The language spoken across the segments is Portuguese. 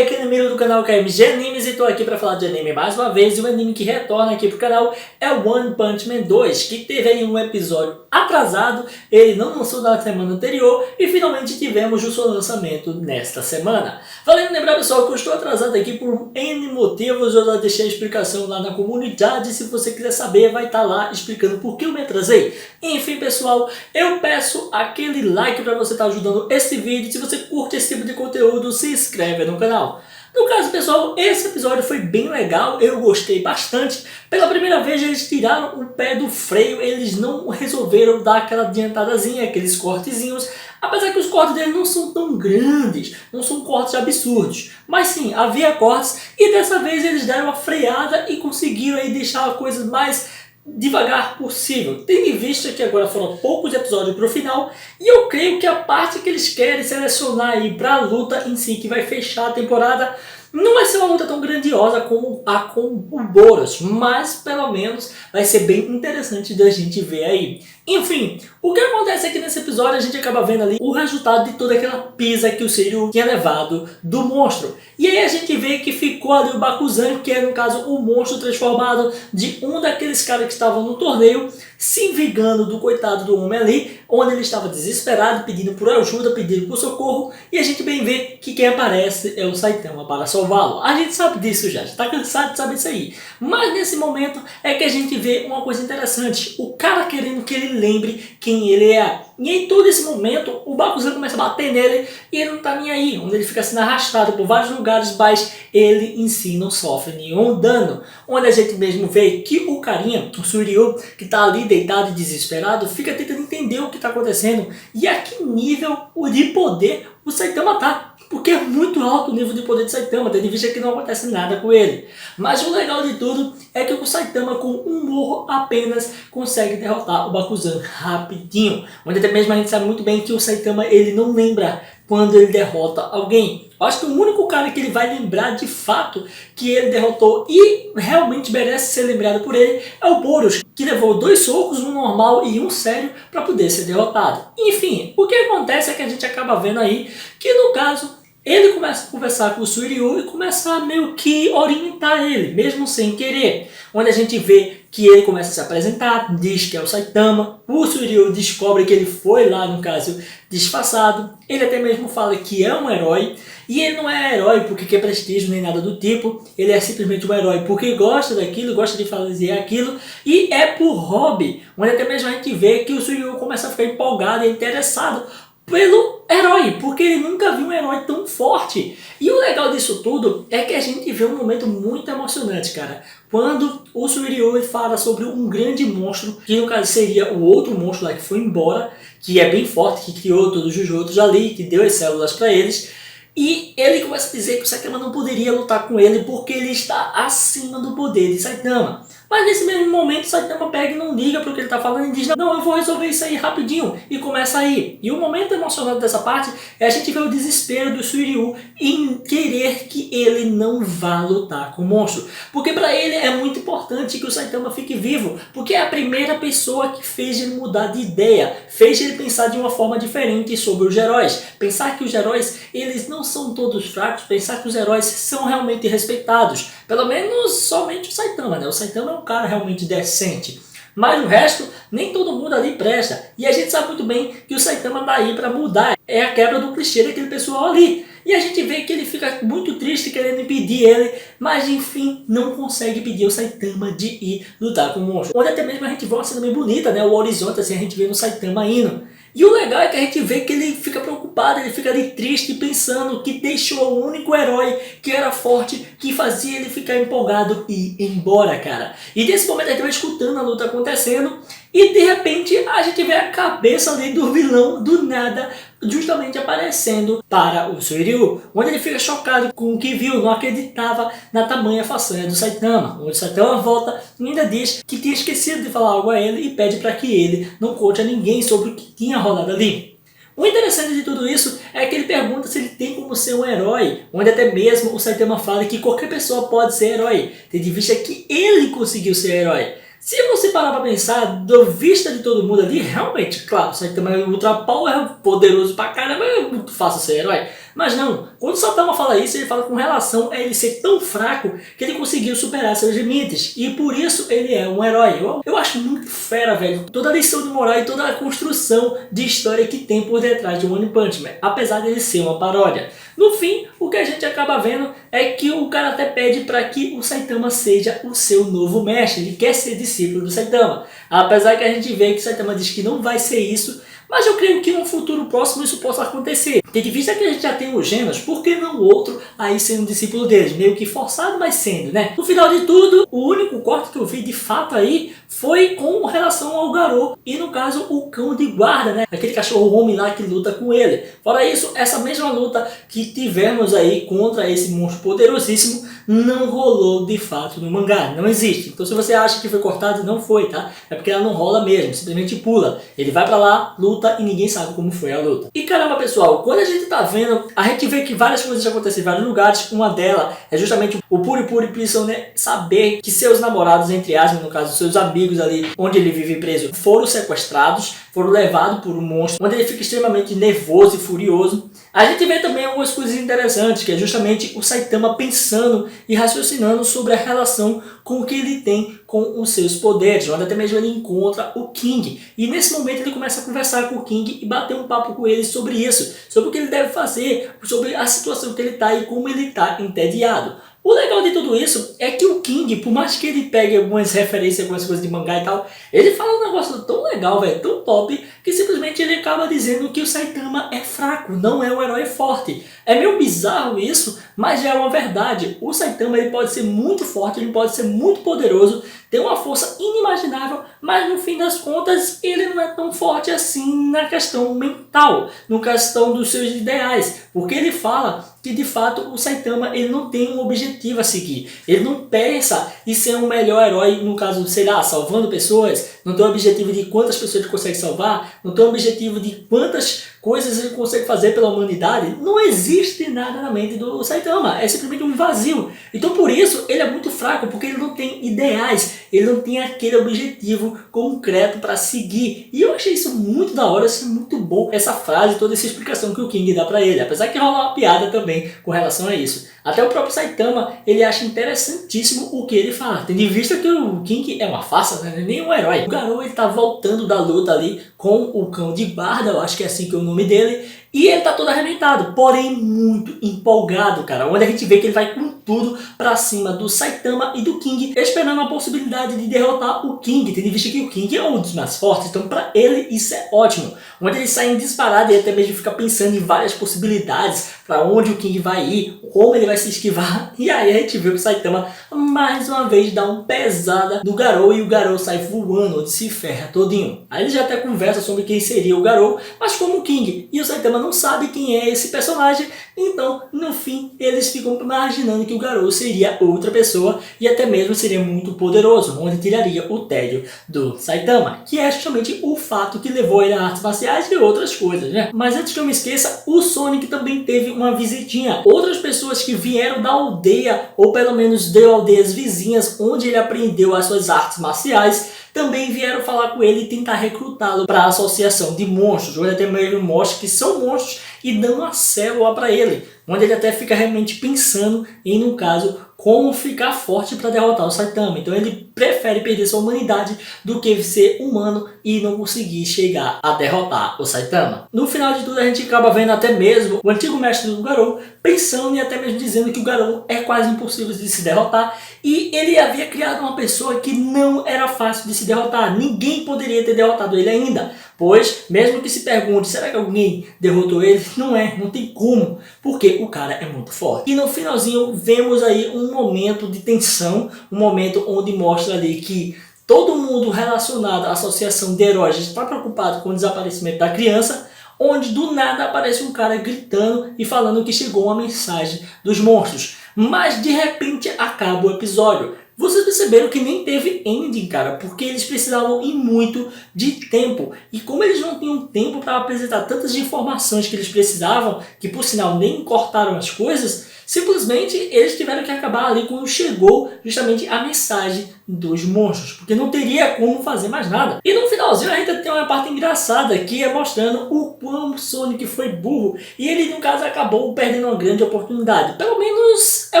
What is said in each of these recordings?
aqui no Miro do canal KMG Animes e tô aqui pra falar de anime mais uma vez. E o anime que retorna aqui pro canal é One Punch Man 2, que teve aí um episódio atrasado, ele não lançou na semana anterior e finalmente tivemos o seu lançamento nesta semana. Valendo lembrar, pessoal, que eu estou atrasado aqui por N motivos, eu já deixei a explicação lá na comunidade, se você quiser saber vai estar lá explicando por que eu me atrasei. Enfim, pessoal, eu peço aquele like para você estar ajudando esse vídeo. Se você curte esse tipo de conteúdo, se inscreve no canal. No caso, pessoal, esse episódio foi bem legal, eu gostei bastante. Pela primeira vez eles tiraram o pé do freio, eles não resolveram dar aquela adiantadazinha, aqueles cortezinhos. Apesar que os cortes deles não são tão grandes, não são cortes absurdos. Mas sim, havia cortes e dessa vez eles deram uma freada e conseguiram aí deixar a coisa mais devagar possível, tendo em vista que agora foram poucos episódios para o final, e eu creio que a parte que eles querem selecionar aí para a luta em si, que vai fechar a temporada, não vai ser uma luta tão grandiosa como a com o Boros, mas pelo menos vai ser bem interessante da gente ver aí. Enfim, o que acontece aqui nesse episódio, a gente acaba vendo ali o resultado de toda aquela pisa que o Shiryu tinha levado do monstro. E aí a gente vê que ficou ali o Bakuzan, que é no caso o monstro transformado de um daqueles caras que estavam no torneio, se vingando do coitado do homem ali, onde ele estava desesperado, pedindo por ajuda, pedindo por socorro, e a gente bem vê que quem aparece é o Saitama para salvá-lo. A gente sabe disso já está cansado de saber isso aí. Mas nesse momento é que a gente vê uma coisa interessante, o cara querendo que ele lembre quem ele é. E em todo esse momento, o Bakuzan começa a bater nele e ele não tá nem aí, onde ele fica sendo arrastado por vários lugares, mas ele em si não sofre nenhum dano. Onde a gente mesmo vê que o carinha, o Shiryu, que tá ali deitado e desesperado, fica tentando entender o que tá acontecendo e a que nível de poder o Saitama tá. Porque é muito alto o nível de poder de Saitama, tendo em vista que não acontece nada com ele. Mas o legal de tudo é que o Saitama, com um morro apenas, consegue derrotar o Bakuzan rapidinho. Onde até mesmo a gente sabe muito bem que o Saitama ele não lembra quando ele derrota alguém. Eu acho que o único cara que ele vai lembrar de fato que ele derrotou e realmente merece ser lembrado por ele é o Boros, que levou 2 socos, um normal e um sério, para poder ser derrotado. Enfim, o que acontece é que a gente acaba vendo aí que no caso ele começa a conversar com o Shiryu e começa a meio que orientar ele, mesmo sem querer. Onde a gente vê que ele começa a se apresentar, diz que é o Saitama, o Shiryu descobre que ele foi lá, no caso, disfarçado. Ele até mesmo fala que é um herói, e ele não é herói porque quer prestígio nem nada do tipo, ele é simplesmente um herói porque gosta daquilo, gosta de fazer aquilo, e é por hobby. Onde até mesmo a gente vê que o Shiryu começa a ficar empolgado e interessado pelo herói, porque ele nunca viu um herói tão forte. E o legal disso tudo é que a gente vê um momento muito emocionante, cara. Quando o Shiryu fala sobre um grande monstro, que no caso seria o outro monstro lá que foi embora, que é bem forte, que criou todos os outros ali, que deu as células para eles. E ele começa a dizer que o Saitama não poderia lutar com ele porque ele está acima do poder de Saitama. Mas nesse mesmo momento, Saitama pega e não liga para o que ele está falando e diz: não, eu vou resolver isso aí rapidinho. E começa a ir. E o momento emocionante dessa parte é a gente ver o desespero do Shiryu em querer que ele não vá lutar com o monstro. Porque para ele é muito importante que o Saitama fique vivo. Porque é a primeira pessoa que fez ele mudar de ideia. Fez ele pensar de uma forma diferente sobre os heróis. Pensar que os heróis, eles não são todos fracos. Pensar que os heróis são realmente respeitados. Pelo menos somente o Saitama, né? O Saitama é um cara realmente decente. Mas o resto, nem todo mundo ali presta. E a gente sabe muito bem que o Saitama tá aí para mudar. É a quebra do clichê daquele pessoal ali. E a gente vê que ele fica muito triste querendo impedir ele, mas enfim, não consegue impedir o Saitama de ir lutar com o monstro. Onde até mesmo a gente vê uma cena bem bonita, né? O horizonte assim, a gente vê no Saitama indo. E o legal é que a gente vê que ele fica preocupado, ele fica ali triste pensando que deixou o único herói que era forte, que fazia ele ficar empolgado e ir embora, cara. E nesse momento a gente vai escutando a luta acontecendo e de repente a gente vê a cabeça ali do vilão do nada justamente aparecendo para o Shiryu, onde ele fica chocado com o que viu, não acreditava na tamanha façanha do Saitama. Onde o Saitama volta e ainda diz que tinha esquecido de falar algo a ele e pede para que ele não conte a ninguém sobre o que tinha rolado ali. O interessante de tudo isso é que ele pergunta se ele tem como ser um herói, onde até mesmo o Saitama fala que qualquer pessoa pode ser herói, tendo em vista que ele conseguiu ser herói. Se você parar pra pensar, da vista de todo mundo ali, realmente, claro, o Saitama é ultra power, poderoso pra caramba, é muito fácil ser herói. Mas não, quando o Saitama fala isso, ele fala com relação a ele ser tão fraco que ele conseguiu superar seus limites. E por isso ele é um herói. Eu acho muito fera, velho. Toda a lição de moral e toda a construção de história que tem por detrás de One Punch Man. Apesar dele ser uma paródia. No fim, o que a gente acaba vendo é que o cara até pede para que o Saitama seja o seu novo mestre. Ele quer ser discípulo do Saitama. Apesar que a gente vê que o Saitama diz que não vai ser isso. Mas eu creio que no futuro próximo isso possa acontecer. Tendo em vista que a gente já tem o Genos, por que não o outro aí sendo um discípulo deles? Meio que forçado, mas sendo, né? No final de tudo, o único corte que eu vi de fato aí foi com relação ao Garou. E no caso, o cão de guarda, né? Aquele cachorro homem lá que luta com ele. Fora isso, essa mesma luta que tivemos aí contra esse monstro poderosíssimo não rolou de fato no mangá. Não existe. Então se você acha que foi cortado, não foi, tá? É porque ela não rola mesmo. Simplesmente pula. Ele vai pra lá, luta e ninguém sabe como foi a luta. E caramba, pessoal, quando a gente tá vendo, a gente vê que várias coisas acontecem em vários lugares. Uma delas é justamente o Puri Puri precisam, né, saber que seus namorados, entre aspas, no caso, seus amigos ali, onde ele vive preso, foram sequestrados, foram levados por um monstro, onde ele fica extremamente nervoso e furioso. A gente vê também algumas coisas interessantes, que é justamente o Saitama pensando e raciocinando sobre a relação com o que ele tem com os seus poderes, onde até mesmo ele encontra o King. E nesse momento ele começa a conversar com o King e bater um papo com ele sobre isso, sobre o que ele deve fazer, sobre a situação que ele está e como ele está entediado. O legal de tudo isso é que o King, por mais que ele pegue algumas referências, algumas coisas de mangá e tal, ele fala um negócio tão legal, velho, tão top, que simplesmente ele acaba dizendo que o Saitama é fraco, não é um herói forte. É meio bizarro isso, mas já é uma verdade. O Saitama ele pode ser muito forte, ele pode ser muito poderoso, tem uma força inimaginável, mas no fim das contas ele não é tão forte assim na questão mental, na questão dos seus ideais, porque ele fala que de fato o Saitama ele não tem um objetivo a seguir, ele não pensa em ser um melhor herói, no caso, sei lá, salvando pessoas, não tem um objetivo de quantas pessoas ele consegue salvar, não tem um objetivo de quantas coisas ele consegue fazer pela humanidade. Não existe nada na mente do Saitama, é simplesmente um vazio. Então por isso ele é muito fraco, porque ele não tem ideais, ele não tem aquele objetivo concreto para seguir. E eu achei isso muito da hora, isso é muito bom, essa frase, toda essa explicação que o King dá para ele, apesar que rola uma piada também com relação a isso. Até o próprio Saitama, ele acha interessantíssimo o que ele fala, tendo em vista que o King é uma farsa, né? Nem um herói. O Garou ele tá voltando da luta ali com o cão de guarda, eu acho que é assim que é o nome dele, e ele tá todo arrebentado, porém muito empolgado, cara, onde a gente vê que ele vai com tudo pra cima do Saitama e do King, esperando a possibilidade de derrotar o King, tendo em vista que o King é um dos mais fortes, então pra ele isso é ótimo, onde ele sai em disparada e até mesmo fica pensando em várias possibilidades pra onde o King vai ir, como ele vai se esquivar, e aí a gente vê que o Saitama mais uma vez dá um pesada no Garou e o Garou sai voando, onde se ferra todinho. Aí ele já até conversa sobre quem seria o Garou, mas como o King e o Saitama não sabe quem é esse personagem, então no fim eles ficam imaginando que o Garou seria outra pessoa e até mesmo seria muito poderoso, onde tiraria o tédio do Saitama, que é justamente o fato que levou ele a artes marciais e outras coisas, né? Mas antes que eu me esqueça, o Sonic também teve uma visitinha, outras pessoas que vieram da aldeia, ou pelo menos de aldeias vizinhas, onde ele aprendeu as suas artes marciais, também vieram falar com ele e tentar recrutá-lo para a associação de monstros, onde até mesmo mostra que são monstros e dão uma célula para ele, onde ele até fica realmente pensando em, no caso, como ficar forte para derrotar o Saitama. Então ele prefere perder sua humanidade do que ser humano e não conseguir chegar a derrotar o Saitama. No final de tudo a gente acaba vendo até mesmo o antigo mestre do Garou pensando e até mesmo dizendo que o Garou é quase impossível de se derrotar e ele havia criado uma pessoa que não era fácil de se derrotar. Ninguém poderia ter derrotado ele ainda, pois mesmo que se pergunte, será que alguém derrotou ele? Não tem como, porque o cara é muito forte. E no finalzinho vemos aí um momento de tensão, um momento onde mostra ali que todo mundo relacionado à associação de heróis está preocupado com o desaparecimento da criança, onde do nada aparece um cara gritando e falando que chegou uma mensagem dos monstros. Mas de repente acaba o episódio. Vocês perceberam que nem teve ending, cara, porque eles precisavam ir muito de tempo. E como eles não tinham tempo para apresentar tantas informações que eles precisavam, que por sinal nem cortaram as coisas, simplesmente eles tiveram que acabar ali quando chegou justamente a mensagem dos monstros, porque não teria como fazer mais nada. E no finalzinho a gente tem uma parte engraçada que é mostrando o quão Sonic foi burro, e ele no caso acabou perdendo uma grande oportunidade. Pelo menos é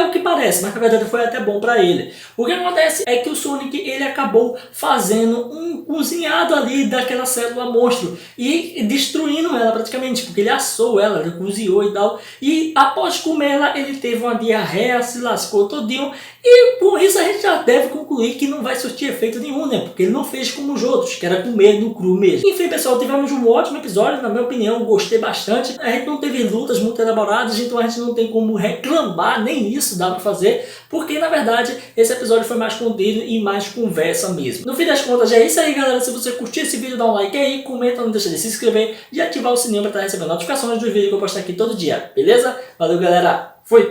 o que parece, mas na verdade foi até bom para ele. O que acontece é que o Sonic ele acabou fazendo um cozinhado ali daquela célula monstro e destruindo ela praticamente, porque ele assou ela, ele cozinhou e tal, e após comer ela ele teve uma diarreia, se lascou todinho, e com isso a gente já deve concluir que não vai surtir efeito nenhum, né? Porque ele não fez como os outros, que era comer no cru mesmo. Enfim, pessoal, tivemos um ótimo episódio, na minha opinião, gostei bastante. A gente não teve lutas muito elaboradas, então a gente não tem como reclamar, nem isso dá pra fazer, porque na verdade esse episódio foi mais contido e mais conversa mesmo. No fim das contas é isso aí, galera. Se você curtiu esse vídeo, dá um like aí, comenta, não deixa de se inscrever e ativar o sininho para estar recebendo notificações dos vídeos que eu postar aqui todo dia, beleza? Valeu, galera! Fui!